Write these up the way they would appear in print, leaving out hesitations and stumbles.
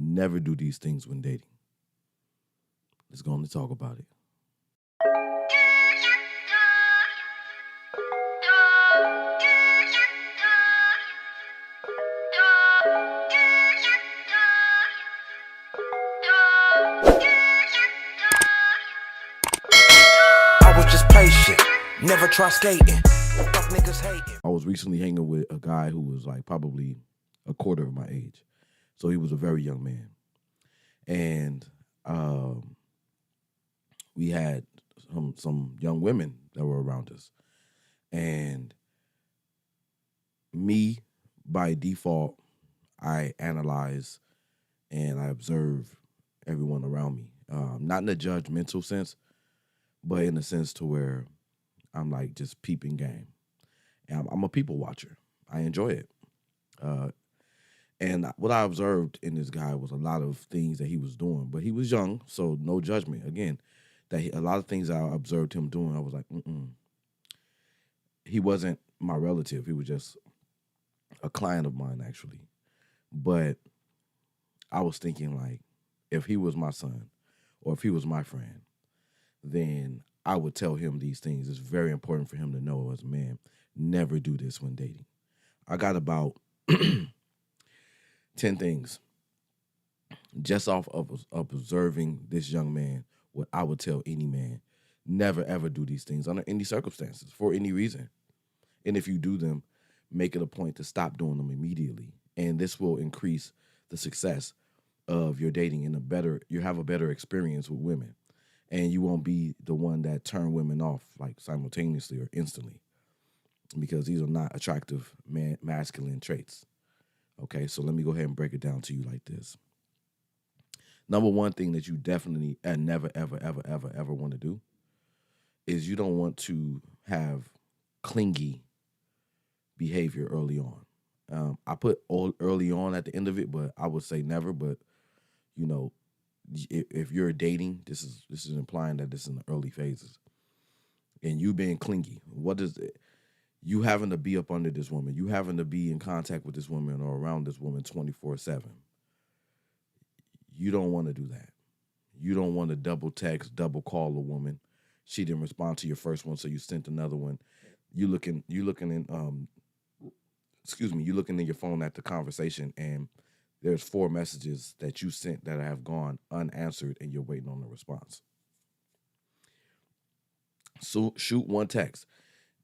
never do these things when dating. Let's go on and talk about it. I was just patient, never try skating. Fuck niggas hating. I was recently hanging with a guy who was like probably a quarter of my age. So he was a very young man. And we had some young women that were around us. And me, by default, I analyze and I observe everyone around me. Not in a judgmental sense, but in a sense to where I'm like just peeping game. And I'm a people watcher. I enjoy it. And what I observed in this guy was a lot of things that he was doing, but he was young, so no judgment. Again, a lot of things I observed him doing, I was like, He wasn't my relative. He was just a client of mine, actually. But I was thinking, like, if he was my son or if he was my friend, then I would tell him these things. It's very important for him to know as a man, never do this when dating. I got about 10 things just off of observing this young man, what I would tell any man, never ever do these things under any circumstances, for any reason. And if you do them, make it a point to stop doing them immediately. And this will increase the success of your dating and you have a better experience with women. And you won't be the one that turn women off like simultaneously or instantly, because these are not attractive masculine traits. Okay, so let me go ahead and break it down to you like this. Number one thing that you definitely and never, ever, ever, ever, ever want to do is you don't want to have clingy behavior early on. I put early on at the end of it, but I would say never. But, you know, if you're dating, this is implying that this is in the early phases. And you being clingy, what is it? You having to be up under this woman. You having to be in contact with this woman or around this woman 24/7. You don't want to do that. You don't want to double text, double call a woman. She didn't respond to your first one, so you sent another one. You looking in you looking in your phone at the conversation, and there's 4 messages that you sent that have gone unanswered, and you're waiting on the response. So shoot one text.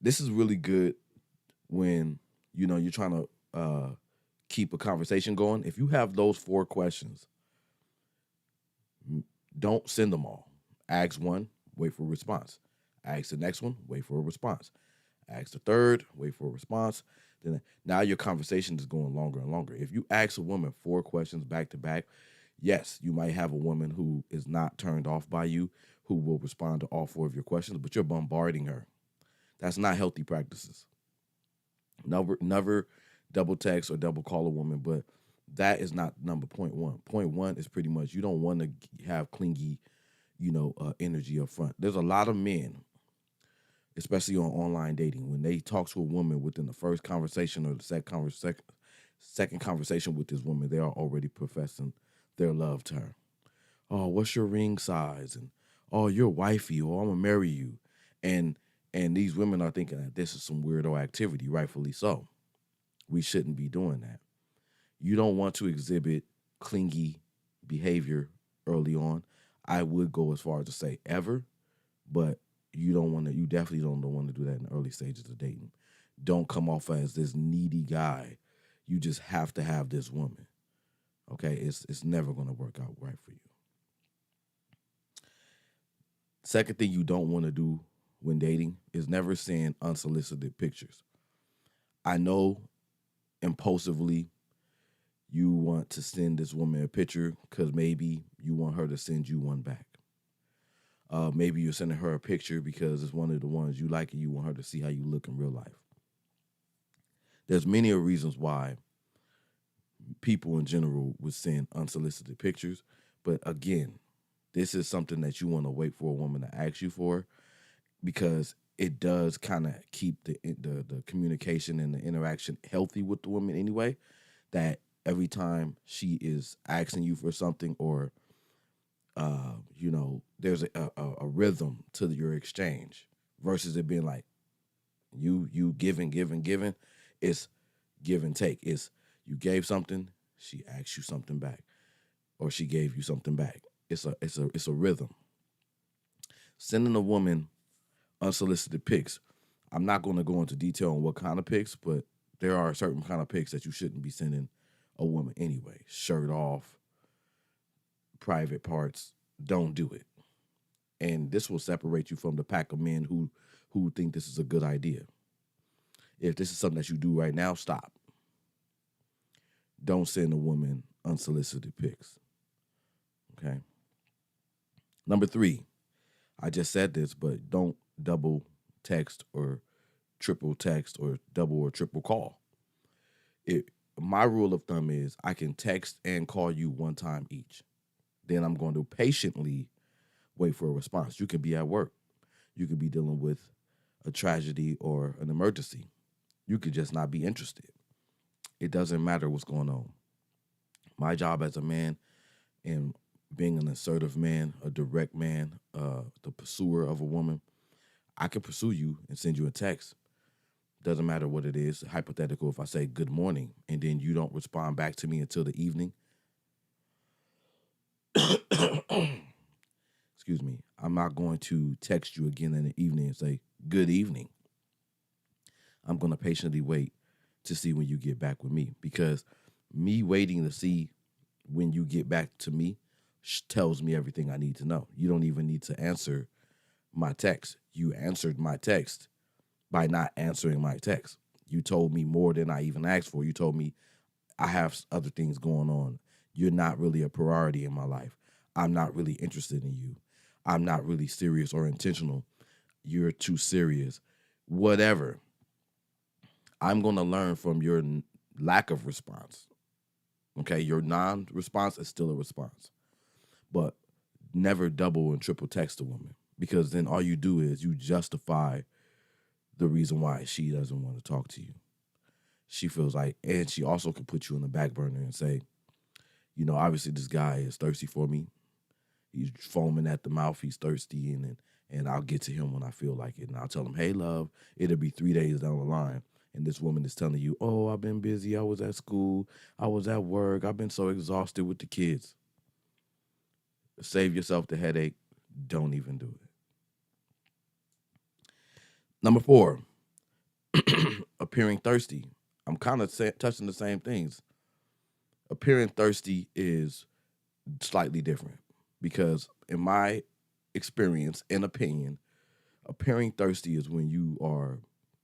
This is really good when, you're trying to keep a conversation going. If you have those 4 questions, don't send them all. Ask one, wait for a response. Ask the next one, wait for a response. Ask the third, wait for a response. Then now your conversation is going longer and longer. If you ask a woman 4 questions back to back, yes, you might have a woman who is not turned off by you, who will respond to all 4 of your questions, but you're bombarding her. That's not healthy practices. Never double text or double call a woman, but that is not point one. Point one is pretty much you don't want to have clingy, energy up front. There's a lot of men, especially on online dating, when they talk to a woman within the first conversation or the second conversation with this woman, they are already professing their love to her. Oh, what's your ring size? And oh, you're wifey, or I'm gonna marry you. And these women are thinking that this is some weirdo activity, rightfully so. We shouldn't be doing that. You don't want to exhibit clingy behavior early on. I would go as far as to say ever, but you definitely don't want to do that in the early stages of dating. Don't come off as this needy guy. You just have to have this woman. Okay? It's never going to work out right for you. Second thing you don't want to do when dating is never send unsolicited pictures. I know impulsively you want to send this woman a picture because maybe you want her to send you one back. Maybe you're sending her a picture because it's one of the ones you like and you want her to see how you look in real life. There's many reasons why people in general would send unsolicited pictures, but again, this is something that you want to wait for a woman to ask you for, because it does kind of keep the communication and the interaction healthy with the woman anyway, that every time she is asking you for something, or there's a rhythm to your exchange, versus it being like you giving. It's give and take. It's you gave something, she asked you something back, or she gave you something back. It's a rhythm. Sending a woman unsolicited pics. I'm not going to go into detail on what kind of pics, but there are certain kind of pics that you shouldn't be sending a woman anyway. Shirt off, private parts. Don't do it. And this will separate you from the pack of men who think this is a good idea. If this is something that you do right now, stop. Don't send a woman unsolicited pics. Okay. Number 3, I just said this, but don't double text or triple text or double or triple call. My rule of thumb is I can text and call you one time each. Then I'm going to patiently wait for a response. You could be at work. You could be dealing with a tragedy or an emergency. You could just not be interested. It doesn't matter what's going on. My job as a man, and being an assertive man, a direct man, the pursuer of a woman, I can pursue you and send you a text. Doesn't matter what it is. Hypothetical, if I say good morning and then you don't respond back to me until the evening, excuse me, I'm not going to text you again in the evening and say good evening. I'm going to patiently wait to see when you get back with me, because me waiting to see when you get back to me tells me everything I need to know. You don't even need to answer my text. You answered my text by not answering my text. You told me more than I even asked for. You told me I have other things going on. You're not really a priority in my life. I'm not really interested in you. I'm not really serious or intentional. You're too serious. Whatever. I'm going to learn from your lack of response. Okay, your non-response is still a response. But never double and triple text a woman, because then all you do is you justify the reason why she doesn't want to talk to you. She feels like, and she also can put you on the back burner and say, obviously this guy is thirsty for me. He's foaming at the mouth. He's thirsty, and I'll get to him when I feel like it. And I'll tell him, hey, love, it'll be 3 days down the line. And this woman is telling you, oh, I've been busy. I was at school. I was at work. I've been so exhausted with the kids. Save yourself the headache. Don't even do it. Number 4, appearing thirsty. I'm kind of touching the same things. Appearing thirsty is slightly different, because in my experience and opinion, appearing thirsty is when you are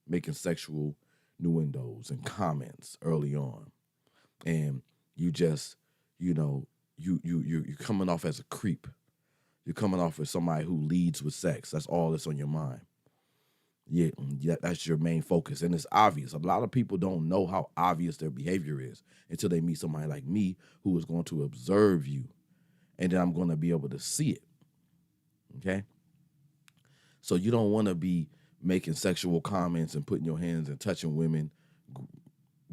making sexual innuendos and comments early on, and you just, you're coming off as a creep. You're coming off as somebody who leads with sex. That's all that's on your mind. Yeah, that's your main focus, and it's obvious. A lot of people don't know how obvious their behavior is until they meet somebody like me, who is going to observe you, and then I'm going to be able to see it. Okay? So you don't want to be making sexual comments and putting your hands and touching women,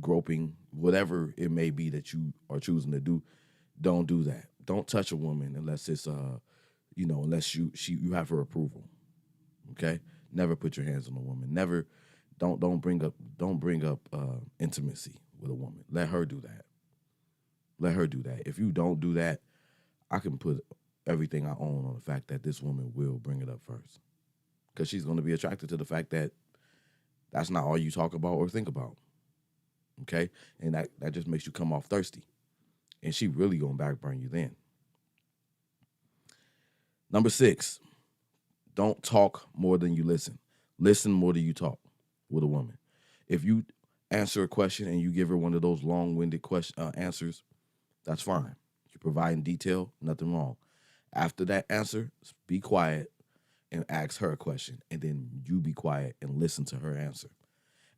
groping, whatever it may be that you are choosing to do. Don't do that. Don't touch a woman unless it's unless you have her approval. Okay? Never put your hands on a woman. Never don't bring up intimacy with a woman. Let her do that. Let her do that. If you don't do that, I can put everything I own on the fact that this woman will bring it up first, because she's going to be attracted to the fact that that's not all you talk about or think about. Okay? And that just makes you come off thirsty. And she really going to backburn you then. Number 6, don't talk more than you listen. Listen more than you talk with a woman. If you answer a question and you give her one of those long-winded answers, that's fine. You're providing detail, nothing wrong. After that answer, be quiet and ask her a question. And then you be quiet and listen to her answer.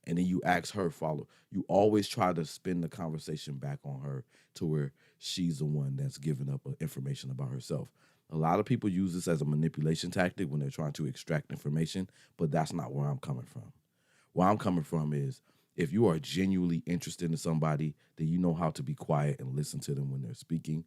And then you ask her follow. You always try to spin the conversation back on her to where she's the one that's giving up information about herself. A lot of people use this as a manipulation tactic when they're trying to extract information, but that's not where I'm coming from. Where I'm coming from is, If you are genuinely interested in somebody, then you know how to be quiet and listen to them when they're speaking.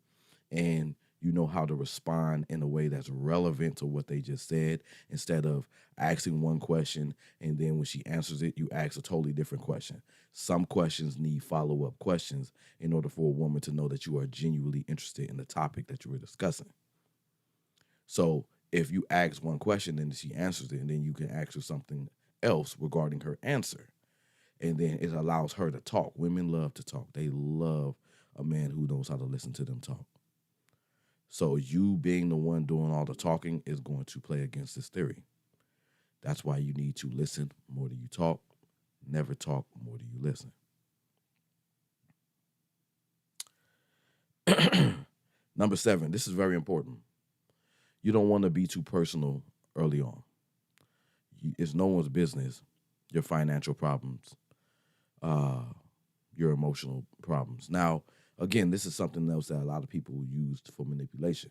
And you know how to respond in a way that's relevant to what they just said, instead of asking one question and then when she answers it, you ask a totally different question. Some questions need follow-up questions in order for a woman to know that you are genuinely interested in the topic that you were discussing. So if you ask one question and she answers it, and then you can ask her something else regarding her answer, and then it allows her to talk. Women love to talk. They love a man who knows how to listen to them talk. So you being the one doing all the talking is going to play against this theory. That's why you need to listen more than you talk. Never talk more than you listen. Number 7, this is very important. You don't want to be too personal early on. It's no one's business, your financial problems, your emotional problems. Now, again, this is something else that a lot of people use for manipulation,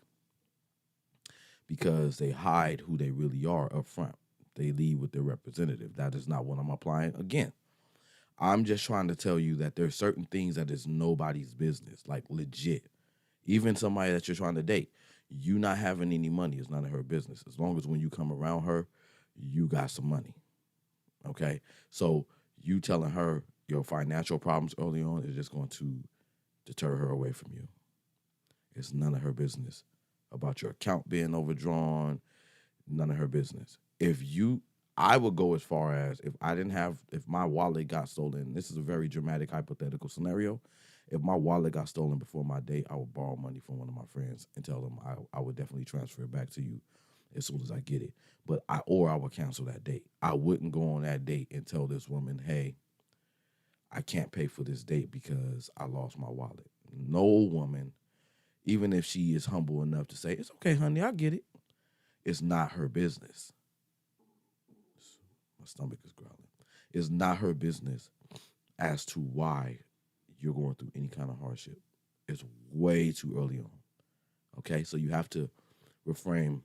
because they hide who they really are up front. They lead with their representative. That is not what I'm applying. Again, I'm just trying to tell you that there's certain things that is nobody's business, like legit. Even somebody that you're trying to date, you not having any money is none of her business. As long as when you come around her, you got some money. Okay? So you telling her your financial problems early on is just going to deter her away from you. It's none of her business about your account being overdrawn. None of her business. I would go as far as, if my wallet got stolen, this is a very dramatic hypothetical scenario. If my wallet got stolen before my date, I would borrow money from one of my friends and tell them I would definitely transfer it back to you as soon as I get it. But I would cancel that date. I wouldn't go on that date and tell this woman, hey, I can't pay for this date because I lost my wallet. No woman, even if she is humble enough to say, it's okay, honey, I get it, it's not her business. My stomach is growling. It's not her business as to why you're going through any kind of hardship. It's way too early on. Okay, so you have to refrain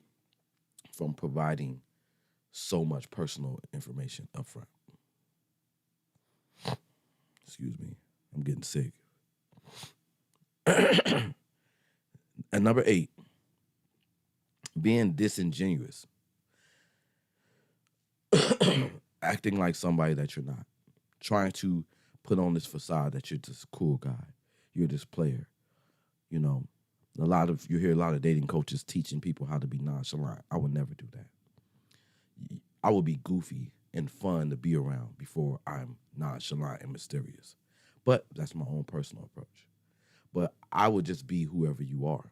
from providing so much personal information up front. Excuse me, I'm getting sick. And number 8, being disingenuous. Acting like somebody that you're not. Trying to put on this facade that you're this cool guy. You're this player. You know, you hear a lot of dating coaches teaching people how to be nonchalant. I would never do that. I would be goofy and fun to be around before I'm nonchalant and mysterious. But that's my own personal approach. But I would just be whoever you are.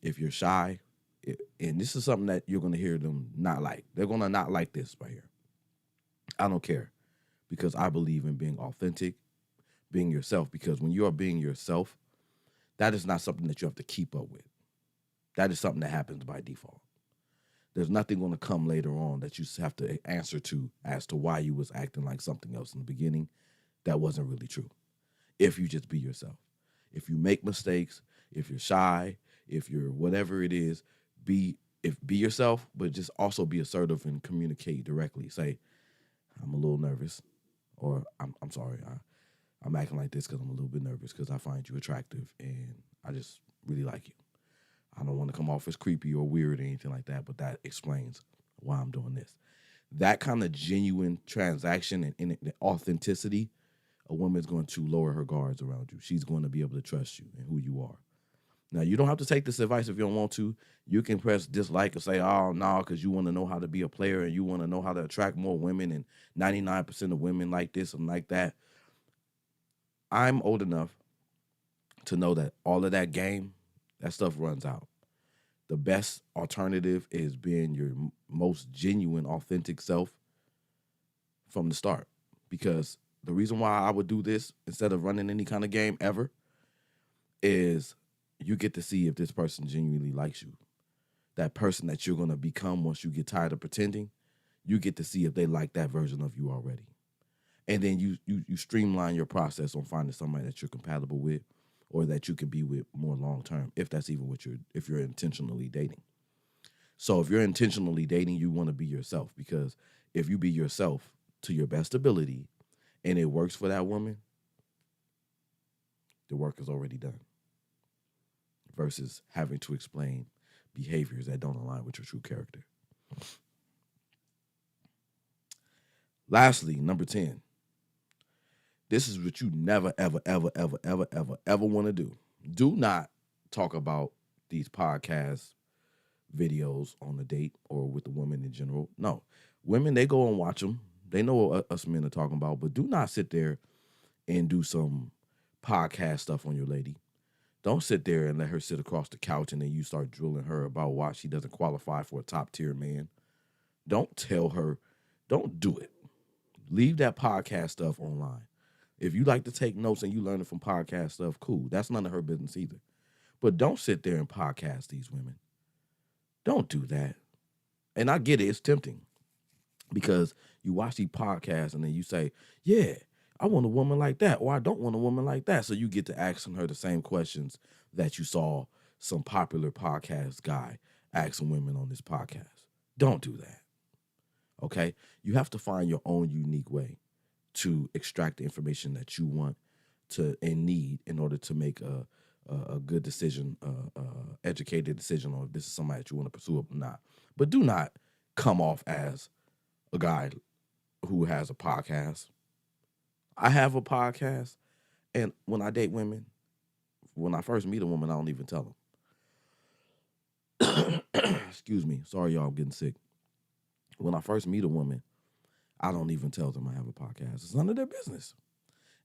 If you're shy, and this is something that you're going to hear them not like. They're going to not like this right here. I don't care, because I believe in being authentic, being yourself, because when you are being yourself, that is not something that you have to keep up with. That is something that happens by default. There's nothing going to come later on that you have to answer to as to why you was acting like something else in the beginning that wasn't really true. If you just be yourself. If you make mistakes, if you're shy, if you're whatever it is, be yourself, but just also be assertive and communicate directly. Say, I'm a little nervous, or I'm sorry, I'm acting like this because I'm a little bit nervous because I find you attractive and I just really like you. I don't want to come off as creepy or weird or anything like that, but that explains why I'm doing this. That kind of genuine transaction and the authenticity, a woman's going to lower her guards around you. She's going to be able to trust you and who you are. Now, you don't have to take this advice if you don't want to. You can press dislike and say, oh, no, because you want to know how to be a player and you want to know how to attract more women, and 99% of women like this and like that. I'm old enough to know that all of that game, that stuff runs out. The best alternative is being your most genuine, authentic self from the start. Because the reason why I would do this instead of running any kind of game ever is you get to see if this person genuinely likes you. That person that you're going to become once you get tired of pretending, you get to see if they like that version of you already. And then you streamline your process on finding somebody that you're compatible with or that you can be with more long term, if that's even if you're intentionally dating. So if you're intentionally dating, you want to be yourself, because if you be yourself to your best ability and it works for that woman, the work is already done. Versus having to explain behaviors that don't align with your true character. Lastly, number 10. This is what you never, ever, ever, ever, ever, ever, ever want to do. Do not talk about these podcast videos on a date or with the women in general. No. Women, they go and watch them. They know what us men are talking about, but do not sit there and do some podcast stuff on your lady. Don't sit there and let her sit across the couch and then you start drilling her about why she doesn't qualify for a top tier man. Don't tell her. Don't do it. Leave that podcast stuff online. If you like to take notes and you learn it from podcast stuff, cool. That's none of her business either. But don't sit there and podcast these women. Don't do that. And I get it. It's tempting because you watch these podcasts and then you say, yeah, I want a woman like that, or I don't want a woman like that. So you get to asking her the same questions that you saw some popular podcast guy asking women on this podcast. Don't do that. Okay? You have to find your own unique way to extract the information that you want to and need in order to make a good decision, educated decision on if this is somebody that you want to pursue or not. But do not come off as a guy who has a podcast. I have a podcast, and when I date women, when I first meet a woman, I don't even tell them. Excuse me. Sorry, y'all, I'm getting sick. When I first meet a woman, I don't even tell them I have a podcast. It's none of their business.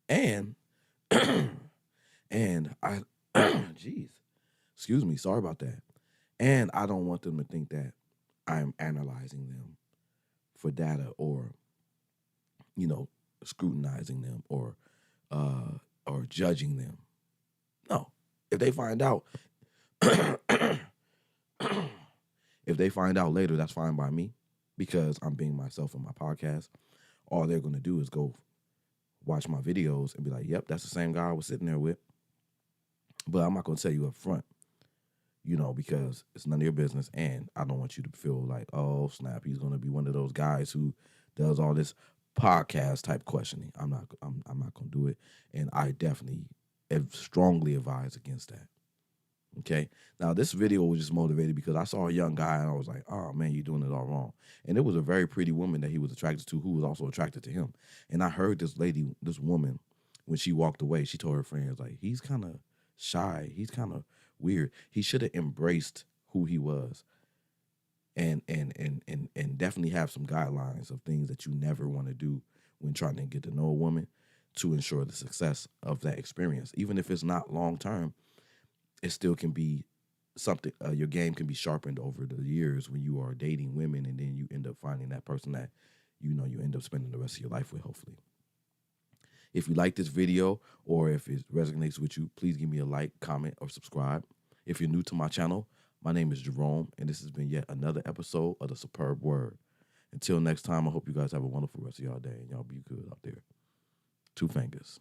And and I jeez. Excuse me, sorry about that. And I don't want them to think that I'm analyzing them for data or, scrutinizing them or judging them. No. If they find out if they find out later, that's fine by me because I'm being myself on my podcast. All they're going to do is go watch my videos and be like, yep, that's the same guy I was sitting there with. But I'm not going to tell you up front, because it's none of your business. And I don't want you to feel like, oh, snap, he's going to be one of those guys who does all this podcast type questioning. I'm not going to do it. And I definitely strongly advise against that. Okay. Now, this video was just motivated because I saw a young guy and I was like, oh, man, you're doing it all wrong. And it was a very pretty woman that he was attracted to who was also attracted to him. And I heard this woman, when she walked away, she told her friends, like, he's kind of shy. He's kind of weird. He should have embraced who he was and definitely have some guidelines of things that you never want to do when trying to get to know a woman to ensure the success of that experience. Even if it's not long term, it still can be something, your game can be sharpened over the years when you are dating women and then you end up finding that person that, you end up spending the rest of your life with, hopefully. If you like this video or if it resonates with you, please give me a like, comment, or subscribe. If you're new to my channel, my name is Jerome, and this has been yet another episode of The Superb Word. Until next time, I hope you guys have a wonderful rest of y'all day, and y'all be good out there. 2 fingers.